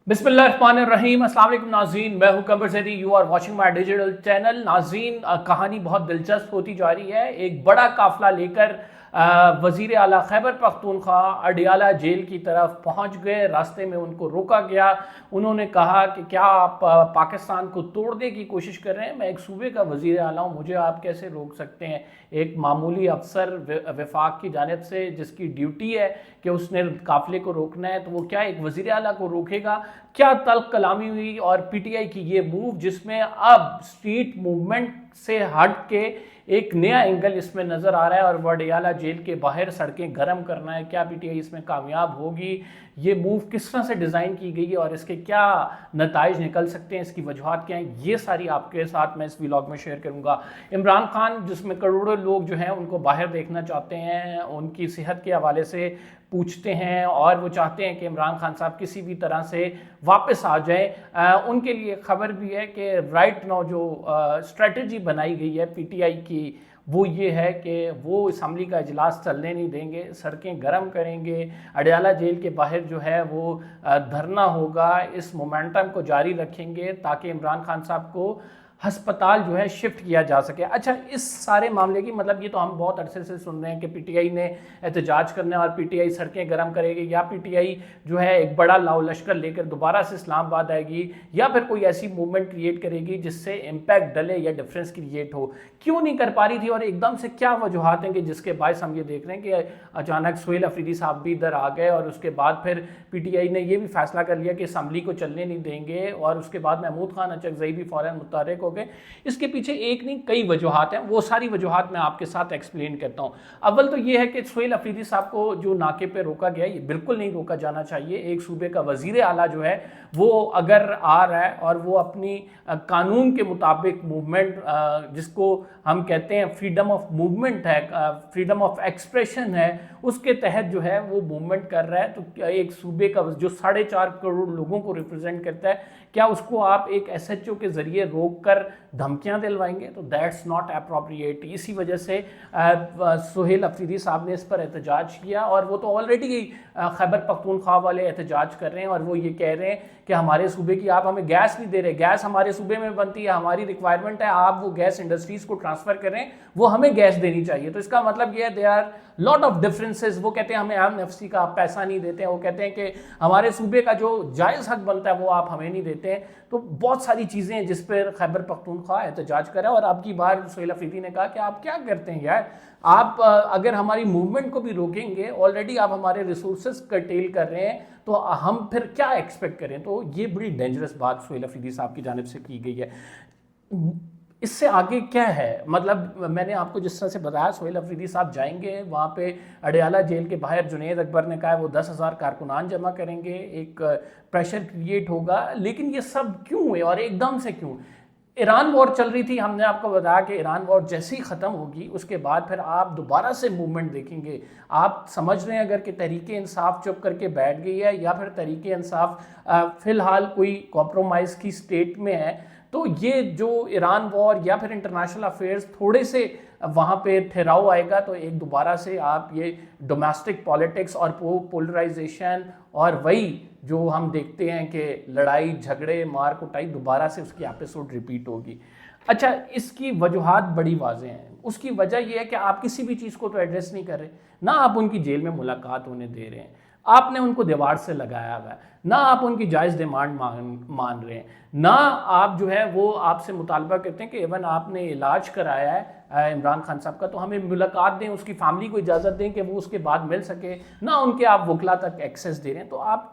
बिस्मिल्लाहिर्रहमानिर्रहीम। अस्सलाम वालेकुम नाज़रीन, मैं हूं Qamar Zaidi. You are watching my digital channel. नाज़रीन, कहानी बहुत दिलचस्प होती जा रही है। एक बड़ा काफिला लेकर वज़ीर आला खैबर पख्तूनख्वा अडियाला जेल की तरफ पहुंच गए। रास्ते में उनको रोका गया। उन्होंने कहा कि क्या आप पाकिस्तान को तोड़ने की कोशिश कर रहे हैं? मैं एक सूबे का वज़ीर आला हूँ, मुझे आप कैसे रोक सकते हैं? एक मामूली अफसर वफाक की जानिब से जिसकी ड्यूटी है कि उसने काफिले को रोकना है, तो वो क्या एक वज़ीर आला को रोकेगा? क्या तल्ख कलामी हुई और पीटीआई की ये मूव, जिसमें अब स्ट्रीट मूवमेंट से हट के एक नया एंगल इसमें नजर आ रहा है और अडियाला जेल के बाहर सड़कें गर्म करना है। क्या पीटीआई इसमें कामयाब होगी? ये मूव किस तरह से डिज़ाइन की गई है और इसके क्या नताइज निकल सकते हैं, इसकी वजूहत क्या हैं, ये सारी आपके साथ मैं इस व्लॉग में शेयर करूंगा। इमरान खान, जिसमें करोड़ों लोग जो हैं उनको बाहर देखना चाहते हैं, उनकी सेहत के हवाले से पूछते हैं और वो चाहते हैं कि इमरान खान साहब किसी भी तरह से वापस आ जाए। उनके लिए खबर भी है कि राइट नाउ जो स्ट्रेटजी बनाई गई है पीटीआई की, वो ये है कि वो असम्बली का इजलास चलने नहीं देंगे, सड़कें गर्म करेंगे। अडियाला जेल के बाहर जो है वो धरना होगा। इस मोमेंटम को जारी रखेंगे ताकि इमरान खान साहब को हस्पताल जो है शिफ्ट किया जा सके। अच्छा, इस सारे मामले की मतलब ये तो हम बहुत अरसे से सुन रहे हैं कि पीटीआई ने एहतजाज करना और पीटीआई सड़कें गर्म करेगी, या पीटीआई जो है एक बड़ा लाओ लश्कर लेकर दोबारा से इस्लामाबाद आएगी, या फिर कोई ऐसी मूवमेंट क्रिएट करेगी जिससे इम्पैक्ट डले या डिफरेंस क्रिएट हो। क्यों नहीं कर पा रही थी और एकदम से क्या वजूहत हैं कि जिसके बायस हम ये देख रहे हैं कि अचानक सुहेल अफरीदी साहब भी इधर आ गए और उसके बाद फिर पीटीआई ने ये भी फैसला कर लिया कि असम्बली को चलने नहीं देंगे और उसके बाद महमूद खान अचकज़ई भी फ़ौरन मुतहर्रिक हो गए। इसके पीछे एक नहीं कई वजूहत हैं, वो सारी वजूहत मैं आपके साथ एक्सप्लेन करता हूँ। अव्वल तो ये है कि सुहेल अफरीदी साहब को जो नाके पे रोका गया, ये बिल्कुल नहीं रोका जाना चाहिए। एक सूबे का वजीर आला जो है वो अगर आ रहा है और वो अपनी कानून के मुताबिक मूवमेंट, जिसको हम कहते हैं फ्रीडम ऑफ मूवमेंट है, फ्रीडम ऑफ एक्सप्रेशन है, उसके तहत जो है वो मूवमेंट कर रहा है, तो एक सूबे का जो 4.5 करोड़ लोगों को रिप्रेजेंट करता है, क्या उसको आप एक एसएचओ के जरिए रोक कर धमकियां दिलवाएंगे? तो दैट्स नॉट अप्रोप्रिएट। इसी वजह से सुहेल अफरीदी साहब ने इस पर एहतजाज किया और वो तो ऑलरेडी खैबर पख्तूनख्वा वाले एहतजाज कर रहे हैं और वो ये कह रहे हैं कि हमारे सूबे की आप हमें गैस नहीं दे रहे, गैस हमारे सूबे में बनती है, हमारी रिक्वायरमेंट है, आप वो गैस इंडस्ट्रीज को ट्रांसफर करें, वो हमें गैस देनी चाहिए। तो इसका मतलब ये है they are lot of differences. वो कहते हैं हमें एमएनएफसी का आप पैसा नहीं देते हैं, वो कहते हैं कि हमारे सूबे का जो जायज़ हक बनता है वो आप हमें नहीं देते हैं। तो बहुत सारी चीज़ें हैं जिस पर खैबर पख्तूनख्वा एहतजाज करा और अब की बार सुहेल अफरीदी ने कहा कि आप क्या करते हैं यार, आप अगर हमारी मूवमेंट को भी रोकेंगे, ऑलरेडी आप हमारे रिसोर्सेज कर्टेल कर रहे हैं, तो हम फिर क्या एक्सपेक्ट करें? तो ये बड़ी डेंजरस बात सुहेल अफरीदी साहब की जानिब से की गई है। इससे आगे क्या है? मतलब मैंने आपको जिस तरह से बताया, सुहेल अफरीदी साहब जाएंगे वहाँ पे अडियाला जेल के बाहर, जुनैद अकबर ने कहा है वो 10,000 कारकुनान जमा करेंगे, एक प्रेशर क्रिएट होगा। लेकिन ये सब क्यों है और एकदम से क्यों? ईरान वॉर चल रही थी, हमने आपको बताया कि ईरान वॉर जैसे ही ख़त्म होगी उसके बाद फिर आप दोबारा से मूवमेंट देखेंगे। आप समझ रहे हैं अगर कि तहरीक इंसाफ चुप करके बैठ गई है या फिर तहरीक इंसाफ फ़िलहाल कोई कॉम्प्रोमाइज़ की स्टेट में है, तो ये जो ईरान वॉर या फिर इंटरनेशनल अफेयर्स थोड़े से वहाँ पे ठहराव आएगा, तो एक दोबारा से आप ये डोमेस्टिक पॉलिटिक्स और पोलराइजेशन और वही जो हम देखते हैं कि लड़ाई झगड़े मार कुटाई, दोबारा से उसकी एपिसोड रिपीट होगी। अच्छा, इसकी वजूहात बड़ी वाज़ेह हैं। उसकी वजह यह है कि आप किसी भी चीज़ को तो एड्रेस नहीं कर रहे, ना आप उनकी जेल में मुलाकात होने दे रहे हैं, आपने उनको दीवार से लगाया हुआ है, ना आप उनकी जायज़ डिमांड मान रहे हैं, ना आप जो है वो आपसे मुतालबा करते हैं कि इवन आपने इलाज कराया है इमरान खान साहब का, तो हमें मुलाकात दें, उसकी फैमिली को इजाज़त दें कि वो उसके बाद मिल सके, ना उनके आप वकला तक एक्सेस दे रहे हैं। तो आप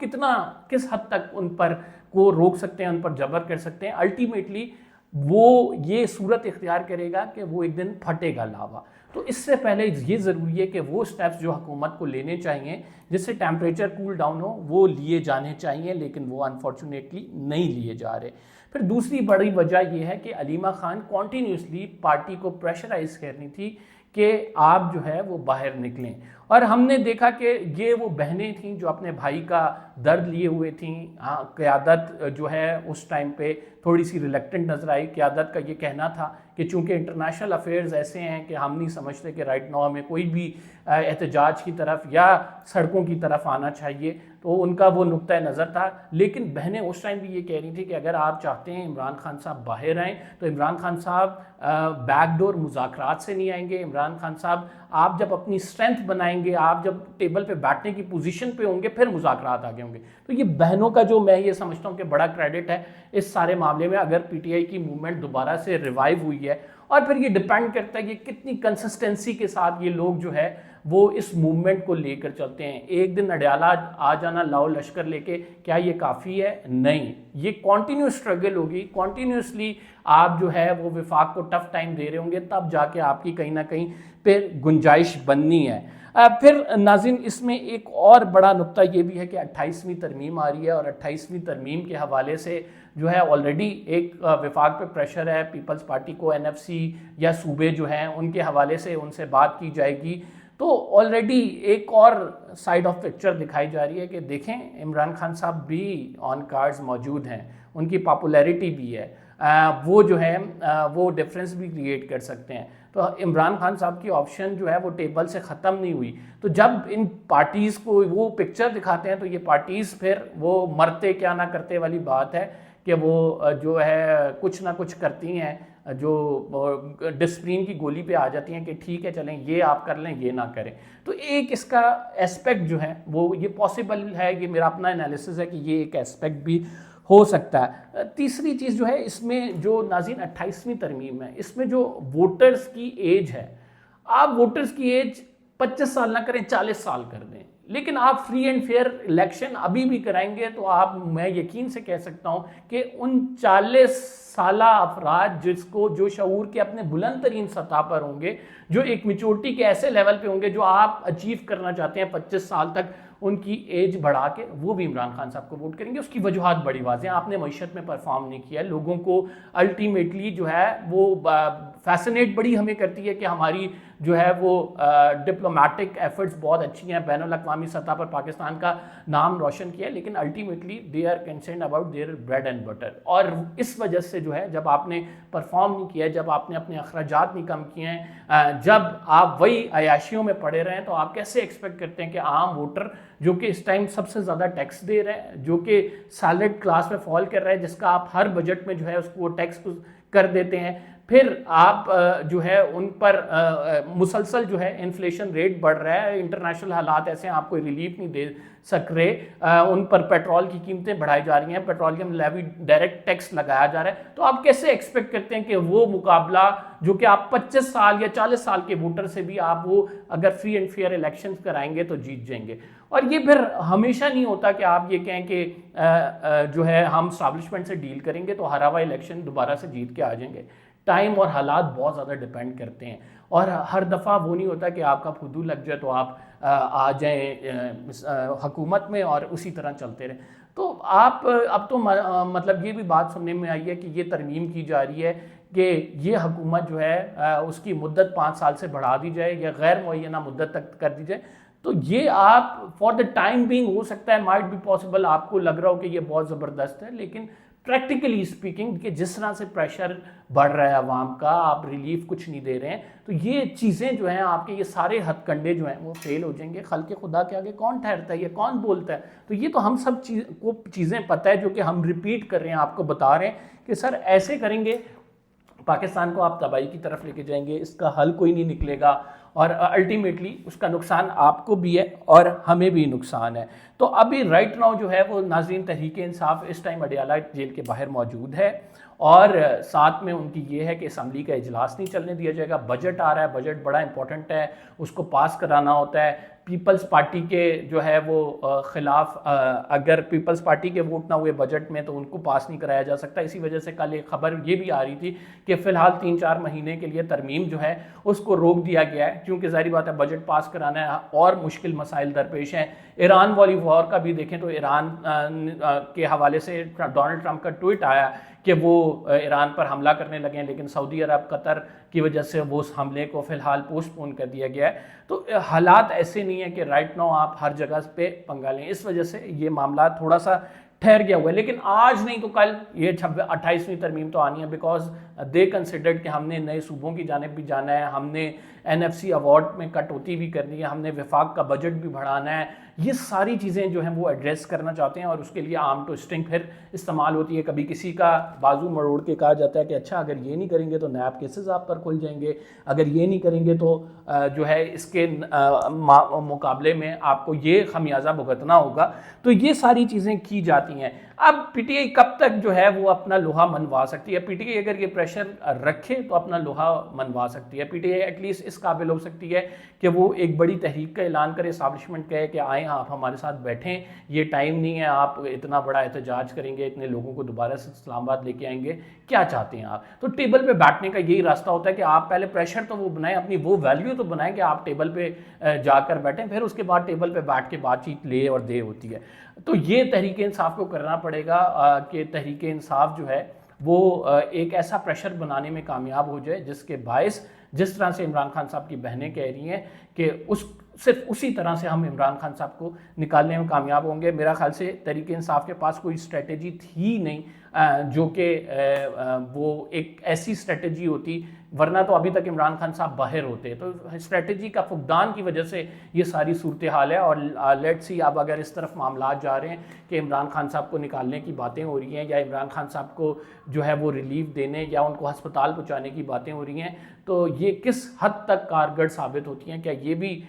किस हद तक उन पर को रोक सकते हैं, उन पर जबर कर सकते हैं? अल्टीमेटली वो ये सूरत इख्तियार करेगा कि वो एक दिन फटेगा लावा। तो इससे पहले ये ज़रूरी है कि वो स्टेप्स जो हुकूमत को लेने चाहिए जिससे टेम्परेचर कूल डाउन हो, वो लिए जाने चाहिए, लेकिन वो अनफॉर्चुनेटली नहीं लिए जा रहे। फिर दूसरी बड़ी वजह यह है कि अलीमा खान कॉन्टीन्यूसली पार्टी को प्रेशराइज कर रही थी कि आप जो है वो बाहर निकलें, और हमने देखा कि ये वो बहनें थीं जो अपने भाई का दर्द लिए हुए थीं। हाँ, क़यादत जो है उस टाइम पे थोड़ी सी रिलेक्टेंट नज़र आई। क़यादत का ये कहना था कि चूँकि इंटरनेशनल अफेयर्स ऐसे हैं कि हम नहीं समझते कि राइट नाउ हमें कोई भी एहतजाज की तरफ या सड़कों की तरफ आना चाहिए, तो उनका वो नुक्ता नज़र था। लेकिन बहनें उस टाइम भी ये कह रही थी कि अगर आप चाहते हैं इमरान खान साहब बाहर आएँ तो इमरान खान साहब बैकडोर मुज़ाकरात से नहीं आएंगे। इमरान खान साहब आप जब अपनी स्ट्रेंथ बनाएंगे, आप जब टेबल पे बैठने की पोजीशन पे होंगे, फिर मुज़ाकरात आगे होंगे। तो ये बहनों का जो मैं ये समझता हूँ कि बड़ा क्रेडिट है इस सारे मामले में, अगर पीटीआई की मूवमेंट दोबारा से रिवाइव हुई है। और फिर ये डिपेंड करता है कि कितनी कंसिस्टेंसी के साथ ये लोग जो है वो इस मूवमेंट को लेकर चलते हैं। एक दिन अडयाला आ जाना लाओ लश्कर लेके, क्या ये काफ़ी है? नहीं, ये कॉन्टीन्यूस स्ट्रगल होगी। कॉन्टीन्यूसली आप जो है वो विफाक को टफ टाइम दे रहे होंगे, तब जाके आपकी कहीं ना कहीं फिर गुंजाइश बननी है। फिर नाज़रीन इसमें एक और बड़ा नुक्ता ये भी है कि 28वीं तरमीम आ रही है, और 28वीं तरमीम के हवाले से जो है ऑलरेडी एक विफाक पे प्रेशर है। पीपल्स पार्टी को एनएफसी या सूबे जो हैं उनके हवाले से उनसे बात की जाएगी। तो ऑलरेडी एक और साइड ऑफ पिक्चर दिखाई जा रही है कि देखें इमरान खान साहब भी ऑन कार्ड्स मौजूद हैं, उनकी पॉपुलैरिटी भी है, वो जो है वो डिफरेंस भी क्रिएट कर सकते हैं। तो इमरान खान साहब की ऑप्शन जो है वो टेबल से ख़त्म नहीं हुई। तो जब इन पार्टीज़ को वो पिक्चर दिखाते हैं तो ये पार्टीज़ फिर वो मरते क्या ना करते वाली बात है कि वो जो है कुछ ना कुछ करती हैं, जो डिस्प्लिन की गोली पे आ जाती हैं कि ठीक है चलें ये आप कर लें ये ना करें। तो एक इसका एस्पेक्ट जो है वो ये पॉसिबल है, ये मेरा अपना एनालिसिस है कि ये एक एस्पेक्ट भी हो सकता है। तीसरी चीज़ जो है इसमें जो नाज़रीन 28वीं तरमीम है, इसमें जो वोटर्स की एज है, आप वोटर्स की एज 25 साल ना करें, 40 साल कर दें, लेकिन आप फ्री एंड फेयर इलेक्शन अभी भी कराएंगे तो आप, मैं यकीन से कह सकता हूं कि उन 40 साला अफराद जिसको जो शऊर के अपने बुलंद तरीन सतह पर होंगे, जो एक मेच्योरिटी के ऐसे लेवल पे होंगे जो आप अचीव करना चाहते हैं 25 साल तक, उनकी एज बढ़ा के वो भी इमरान खान साहब को वोट करेंगे। उसकी वजूहत बड़ी वाज़ेह हैं। आपने मईशत में परफॉर्म नहीं किया, लोगों को अल्टीमेटली जो है वो फैसिनेट बड़ी हमें करती है कि हमारी जो है वो डिप्लोमेटिक एफर्ट्स बहुत अच्छी हैं, बैनुल अक़वामी सतह पर पाकिस्तान का नाम रोशन किया है, लेकिन ultimately they are concerned about their bread and butter. और इस वजह से जो है जब आपने परफॉर्म नहीं किया, जब आपने अपने अखराजात नहीं कम किए हैं, जब आप वही अयाशियों में पड़े रहे हैं, तो आप कैसे एक्सपेक्ट करते हैं कि आम वोटर जो कि इस टाइम सबसे ज़्यादा टैक्स दे रहे हैं, जो कि सैलरीड क्लास में फॉल कर रहा है, जिसका आप हर बजट में जो है उसको टैक्स कर देते हैं, फिर आप जो है उन पर मुसलसल जो है इन्फ्लेशन रेट बढ़ रहा है, इंटरनेशनल हालात ऐसे हैं आप कोई रिलीफ नहीं दे सक रहे, उन पर पेट्रोल की कीमतें बढ़ाई जा रही हैं, पेट्रोलियम लेवी डायरेक्ट टैक्स लगाया जा रहा है, तो आप कैसे एक्सपेक्ट करते हैं कि वो मुकाबला जो कि आप 25 साल या 40 साल के वोटर से भी आप वो अगर फ्री एंड फेयर इलेक्शंस कराएंगे तो जीत जाएंगे। और ये फिर हमेशा नहीं होता कि आप ये कहें कि जो है हम स्टैब्लिशमेंट से डील करेंगे तो हरा हुआ इलेक्शन दोबारा से जीत के आ जाएंगे। टाइम और हालात बहुत ज़्यादा डिपेंड करते हैं, और हर दफ़ा वो नहीं होता कि आपका फुदू लग जाए तो आप आ जाएं हुकूमत में और उसी तरह चलते रहें। तो आप अब तो मतलब ये भी बात सुनने में आई है कि ये तरमीम की जा रही है कि ये हुकूमत जो है उसकी मुद्दत 5 साल से बढ़ा दी जाए या गैर मुअय्यना मुद्दत तक कर दी जाए। तो ये आप फॉर द टाइम बीइंग हो सकता है, माइट बी पॉसिबल, आपको लग रहा हो कि ये बहुत ज़बरदस्त है, लेकिन प्रैक्टिकली स्पीकिंग कि जिस तरह से प्रेशर बढ़ रहा है आवाम का, आप रिलीफ कुछ नहीं दे रहे हैं, तो ये चीज़ें जो हैं आपके ये सारे हथकंडे जो हैं वो फेल हो जाएंगे। खल्क़े खुदा के आगे कौन ठहरता है, ये कौन बोलता है? तो ये तो हम सब को चीज़ें पता है जो कि हम रिपीट कर रहे हैं, आपको बता रहे हैं कि सर ऐसे करेंगे पाकिस्तान को आप तबाही की तरफ लेके जाएंगे, इसका हल कोई नहीं निकलेगा, और अल्टीमेटली उसका नुकसान आपको भी है और हमें भी नुकसान है। तो अभी राइट नाउ जो है वो नाज़रीन तहरीक इंसाफ इस टाइम अडयाला जेल के बाहर मौजूद है, और साथ में उनकी ये है कि असम्बली का इजलास नहीं चलने दिया जाएगा। बजट आ रहा है, बजट बड़ा इंपॉर्टेंट है, उसको पास कराना होता है। पीपल्स पार्टी के जो है वो ख़िलाफ़ अगर पीपल्स पार्टी के वोट ना हुए बजट में तो उनको पास नहीं कराया जा सकता। इसी वजह से कल एक खबर ये भी आ रही थी कि फ़िलहाल 3-4 महीने के लिए तरमीम जो है उसको रोक दिया गया है, क्योंकि ज़ाहिर बात है बजट पास कराना है और मुश्किल मसाइल दरपेश हैं। ईरान वाली वॉर का भी देखें तो ईरान के हवाले से डोनाल्ड ट्रंप का ट्वीट आया कि वो ईरान पर हमला करने लगे, लेकिन सऊदी अरब कतर की वजह से वो उस हमले को फ़िलहाल पोस्टपोन कर दिया गया है। तो हालात ऐसे नहीं है कि राइट नाउ आप हर जगह पे पंगा लें, इस वजह से ये मामला थोड़ा सा ठहर गया हुआ है। लेकिन आज नहीं तो कल ये 28वीं तरमीम तो आनी है, बिकॉज दे कंसिडर्ड कि हमने नए सूबों की जानिब भी जाना है, हमने NFC अवार्ड में कटौती भी करनी है, हमने विफाक का बजट भी बढ़ाना है। ये सारी चीज़ें जो हैं वो एड्रेस करना चाहते हैं और उसके लिए आर्म ट्विस्टिंग फिर इस्तेमाल होती है। कभी किसी का बाजू मरोड़ के कहा जाता है कि अच्छा अगर ये नहीं करेंगे तो नैब केसेस आप पर खुल जाएंगे, अगर ये नहीं करेंगे तो जो है इसके मुकाबले में आपको ये खमियाजा भुगतना होगा। तो ये सारी चीज़ें की जाती हैं। अब PTI कब तक जो है वो अपना लोहा मनवा सकती है? PTI अगर ये प्रेशर रखे तो अपना लोहा मनवा सकती है। PTI एटलीस्ट इस काबिल हो सकती है कि वो एक बड़ी तहरीक का ऐलान करे, इस्टेब्लिशमेंट कहे कि आएँ आप हमारे साथ बैठें, ये टाइम नहीं है आप इतना बड़ा एहतजाज करेंगे, इतने लोगों को दोबारा से इस्लामाबाद लेके आएंगे, क्या चाहते हैं आप? तो टेबल पे बैठने का यही रास्ता होता है कि आप पहले प्रेशर तो वो बनाएं, अपनी वो वैल्यू तो बनाएं कि आप टेबल पे जाकर बैठें, फिर उसके बाद टेबल पे बैठ के बातचीत ले और दे होती है। तो ये तहरीक इंसाफ को करना पड़ेगा कि तहरीक इंसाफ जो है वो एक ऐसा प्रेशर बनाने में कामयाब हो जाए जिसके बायस जिस तरह से इमरान खान साहब की बहनें कह रही हैं कि सिर्फ उसी तरह से हम इमरान खान साहब को निकालने में कामयाब होंगे। मेरा ख्याल से तहरीक इंसाफ के पास कोई स्ट्रेटजी थी नहीं जो कि वो एक ऐसी स्ट्रेटजी होती, वरना तो अभी तक इमरान खान साहब बाहर होते। तो स्ट्रेटजी का फुकदान की वजह से ये सारी सूरत हाल है। और लेट्स सी अब अगर इस तरफ मामला जा रहे हैं कि इमरान खान साहब को निकालने की बातें हो रही हैं या इमरान खान साहब को जो है वो रिलीफ देने या उनको अस्पताल पहुँचाने की बातें हो रही हैं, तो ये किस हद तक कारगर साबित होती हैं? क्या ये भी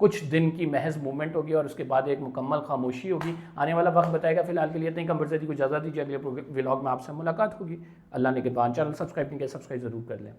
कुछ दिन की महज मूवमेंट होगी और उसके बाद एक मुकम्मल खामोशी होगी? आने वाला वक्त बताएगा। फिलहाल के लिए इतनी कंपलसरी को इजाज़त दीजिए, अगले व्लॉग में आपसे मुलाकात होगी। अल्लाह ने के बाद चैनल सब्सक्राइब नहीं किया, सब्सक्राइब ज़रूर कर लें।